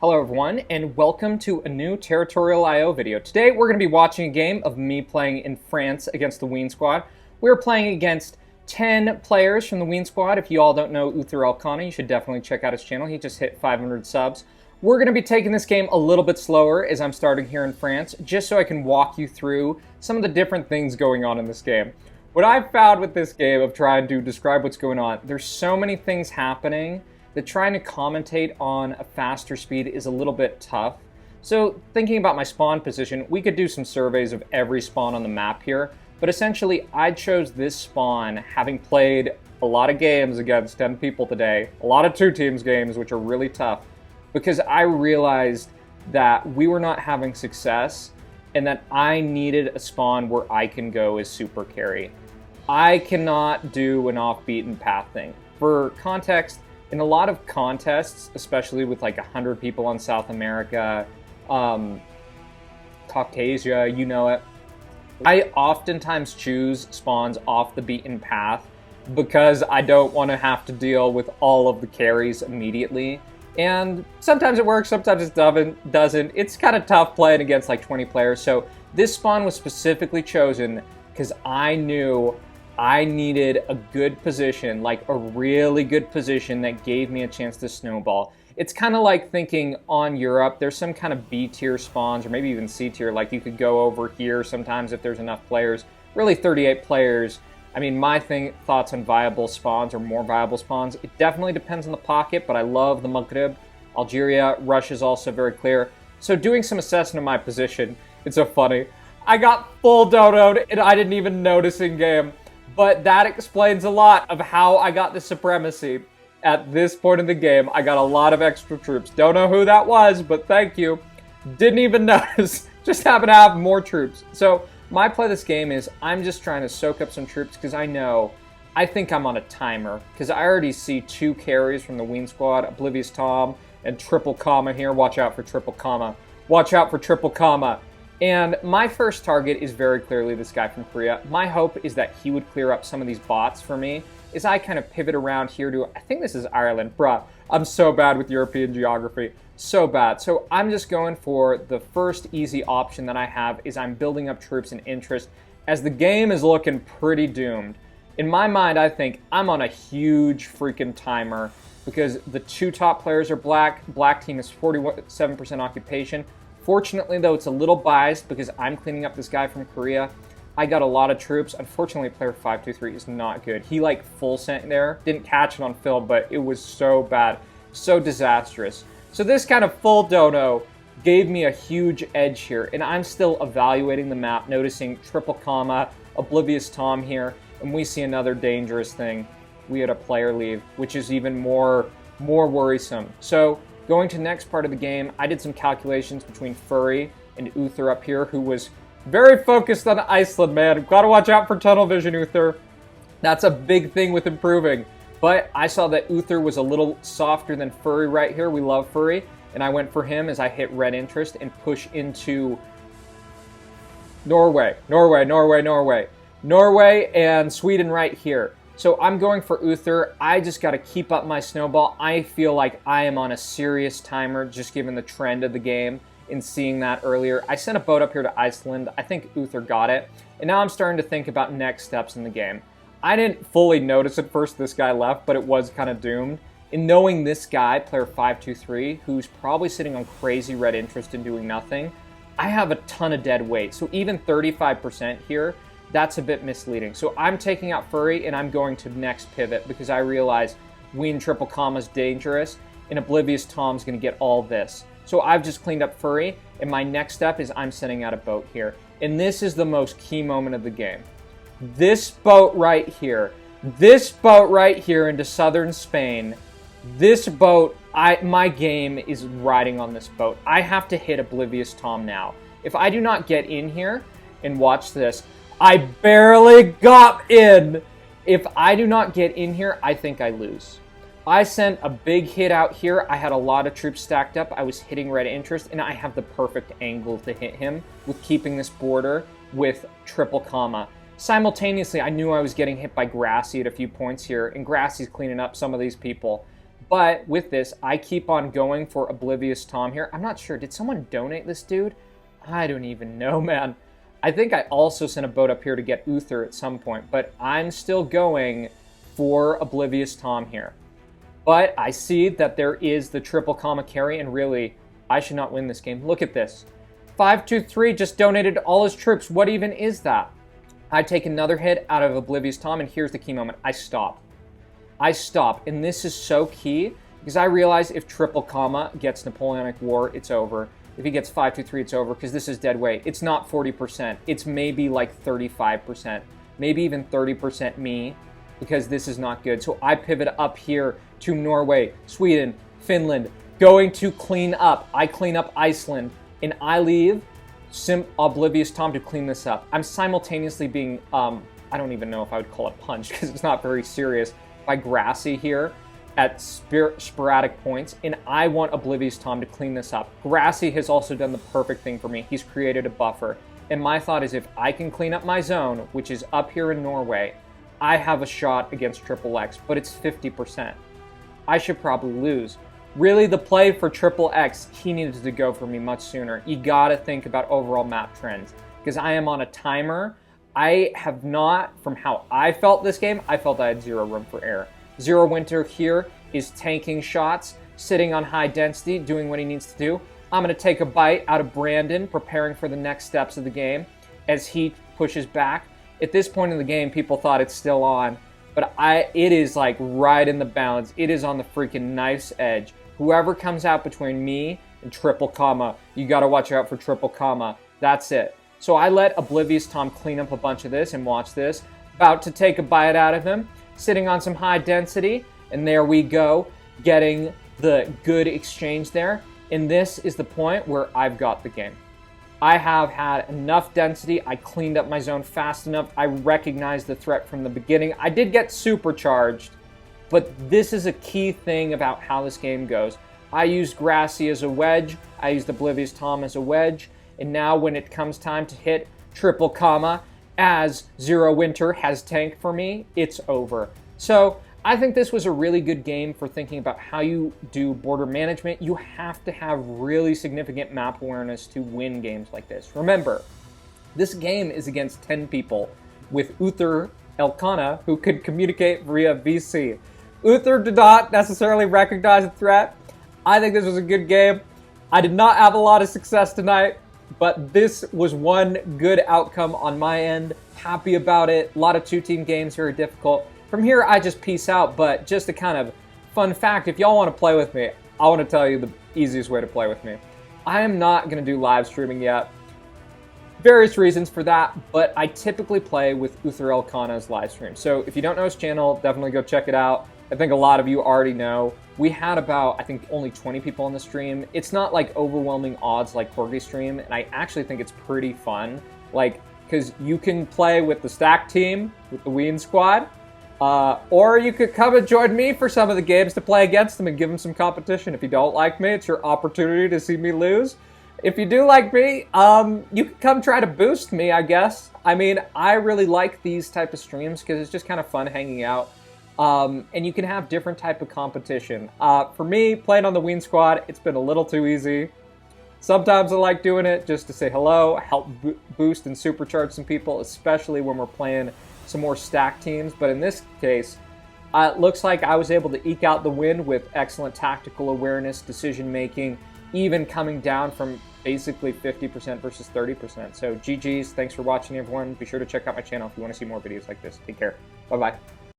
Hello everyone, and welcome to a new Territorialio video. Today we're going to be watching a game of me playing in France against the WEEN squad. We're playing against 10 players from the WEEN squad. If you all don't know Uther Elkana, you should definitely check out his channel. He just hit 500 subs. We're going to be taking this game a little bit slower as I'm starting here in France, just so I can walk you through some of the different things going on in this game. What I've found with this game of trying to describe what's going on, there's so many things happening that trying to commentate on a faster speed is a little bit tough. So thinking about my spawn position, we could do some surveys of every spawn on the map here, but essentially I chose this spawn having played a lot of games against 10 people today, a lot of two teams games, which are really tough, because I realized that we were not having success and that I needed a spawn where I can go as super carry. I cannot do an off-beaten path thing. For context, in a lot of contests, especially with like 100 people on South America, Caucasia, you know it, I oftentimes choose spawns off the beaten path because I don't want to have to deal with all of the carries immediately. And sometimes it works, sometimes it doesn't. It's kind of tough playing against like 20 players. So this spawn was specifically chosen because I knew I needed a good position, like a really good position that gave me a chance to snowball. It's kind of like thinking on Europe, there's some kind of B tier spawns or maybe even C tier, like you could go over here sometimes if there's enough players, really 38 players. I mean, my thoughts on viable spawns or more viable spawns, it definitely depends on the pocket, but I love the Maghreb. Algeria, Russia is also very clear. So doing some assessment of my position, it's so funny. I got full donoed and I didn't even notice in game. But that explains a lot of how I got the supremacy at this point in the game. I got a lot of extra troops. Don't know who that was, but thank you. Didn't even notice. Just happen to have more troops. So my play this game is I'm just trying to soak up some troops because I think I'm on a timer. Because I already see two carries from the WEEN squad, Oblivious Tom and Triple Comma here. Watch out for Triple Comma. Watch out for Triple Comma. And my first target is very clearly this guy from Korea. My hope is that he would clear up some of these bots for me as I kind of pivot around here to, I think this is Ireland. Bruh, I'm so bad with European geography. So bad. So I'm just going for the first easy option that I have is I'm building up troops and interest as the game is looking pretty doomed. In my mind, I think I'm on a huge freaking timer because the two top players are black. Black team is 47% occupation. Fortunately, though, it's a little biased because I'm cleaning up this guy from Korea. I got a lot of troops. Unfortunately, player 523 is not good. He, like, full sent there. Didn't catch it on film, but it was so bad. So disastrous. So this kind of full dono gave me a huge edge here. And I'm still evaluating the map, noticing Triple Comma, Oblivious Tom here. And we see another dangerous thing. We had a player leave, which is even more worrisome. So going to the next part of the game, I did some calculations between Furry and Uther up here, who was very focused on Iceland, man. Gotta watch out for tunnel vision, Uther. That's a big thing with improving. But I saw that Uther was a little softer than Furry right here. We love Furry. And I went for him as I hit red interest and push into Norway and Sweden right here. So I'm going for Uther. I just got to keep up my snowball. I feel like I am on a serious timer, just given the trend of the game in seeing that earlier. I sent a boat up here to Iceland. I think Uther got it. And now I'm starting to think about next steps in the game. I didn't fully notice at first this guy left, but it was kind of doomed. In knowing this guy, player 523, who's probably sitting on crazy red interest and doing nothing, I have a ton of dead weight. So even 35% here, that's a bit misleading. So I'm taking out Furry and I'm going to next pivot because I realize WEEN Triple Comma is dangerous and Oblivious Tom's going to get all this. So I've just cleaned up Furry and my next step is I'm sending out a boat here. And this is the most key moment of the game. This boat right here into southern Spain, this boat, my game is riding on this boat. I have to hit Oblivious Tom now. If I do not get in here and watch this, I barely got in. If I do not get in here, I think I lose. I sent a big hit out here. I had a lot of troops stacked up. I was hitting red interest, and I have the perfect angle to hit him with keeping this border with Triple Comma. Simultaneously, I knew I was getting hit by Grassy at a few points here, and Grassy's cleaning up some of these people. But with this, I keep on going for Oblivious Tom here. I'm not sure. Did someone donate this dude? I don't even know, man. I think I also sent a boat up here to get Uther at some point, but I'm still going for Oblivious Tom here. But I see that there is the triple comma carry, and really, I should not win this game. Look at this. 523 just donated all his troops. What even is that? I take another hit out of Oblivious Tom, and here's the key moment. I stop. And this is so key, because I realize if triple comma gets Napoleonic War, it's over. If he gets 523, it's over, because this is dead weight. It's not 40%. It's maybe like 35%. Maybe even 30% me, because this is not good. So I pivot up here to Norway, Sweden, Finland, going to clean up. I clean up Iceland, and I leave Oblivious Tom to clean this up. I'm simultaneously being, I don't even know if I would call it punched, because it's not very serious, by Grassy here at sporadic points, and I want Oblivious Tom to clean this up. Grassy has also done the perfect thing for me. He's created a buffer, and my thought is if I can clean up my zone, which is up here in Norway, I have a shot against Triple X, but it's 50%. I should probably lose. Really, the play for Triple X, he needed to go for me much sooner. You gotta think about overall map trends, because I am on a timer. I have not, from how I felt this game, I felt I had zero room for error. Zero Winter here is tanking shots, sitting on high density, doing what he needs to do. I'm going to take a bite out of Brandon, preparing for the next steps of the game as he pushes back. At this point in the game, people thought it's still on, but it is like right in the balance. It is on the freaking knife's edge. Whoever comes out between me and triple comma, you got to watch out for triple comma. That's it. So I let Oblivious Tom clean up a bunch of this, and watch this. About to take a bite out of him, sitting on some high density, and there we go, getting the good exchange there. And this is the point where I've got the game. I have had enough density. I cleaned up my zone fast enough. I recognized the threat from the beginning. I did get supercharged, but this is a key thing about how this game goes. I used Grassy as a wedge. I used Oblivious Tom as a wedge. And now when it comes time to hit triple comma, as Zero Winter has tanked for me, it's over. So I think this was a really good game for thinking about how you do border management. You have to have really significant map awareness to win games like this. Remember, this game is against 10 people with Uther Elkanah, who could communicate via VC. Uther did not necessarily recognize a threat. I think this was a good game. I did not have a lot of success tonight, but this was one good outcome on my end. Happy about it. A lot of two-team games, very difficult. From here, I just peace out, but just a kind of fun fact, if y'all want to play with me, I want to tell you the easiest way to play with me. I am not going to do live streaming yet. Various reasons for that, but I typically play with Uther Elkanah's live stream. So if you don't know his channel, definitely go check it out. I think a lot of you already know. We had about, I think, only 20 people on the stream. It's not like overwhelming odds like Corgi's stream, and I actually think it's pretty fun. Like, because you can play with the stack team, with the WEEN squad, or you could come and join me for some of the games to play against them and give them some competition. If you don't like me, it's your opportunity to see me lose. If you do like me, you can come try to boost me, I guess. I mean, I really like these type of streams because it's just kind of fun hanging out. And you can have different type of competition. For me, playing on the WEEN squad, it's been a little too easy. Sometimes I like doing it just to say hello, help boost and supercharge some people, especially when we're playing some more stack teams. But in this case, it looks like I was able to eke out the win with excellent tactical awareness, decision making, even coming down from basically 50% versus 30%. So GG's, thanks for watching everyone. Be sure to check out my channel if you want to see more videos like this. Take care. Bye-bye.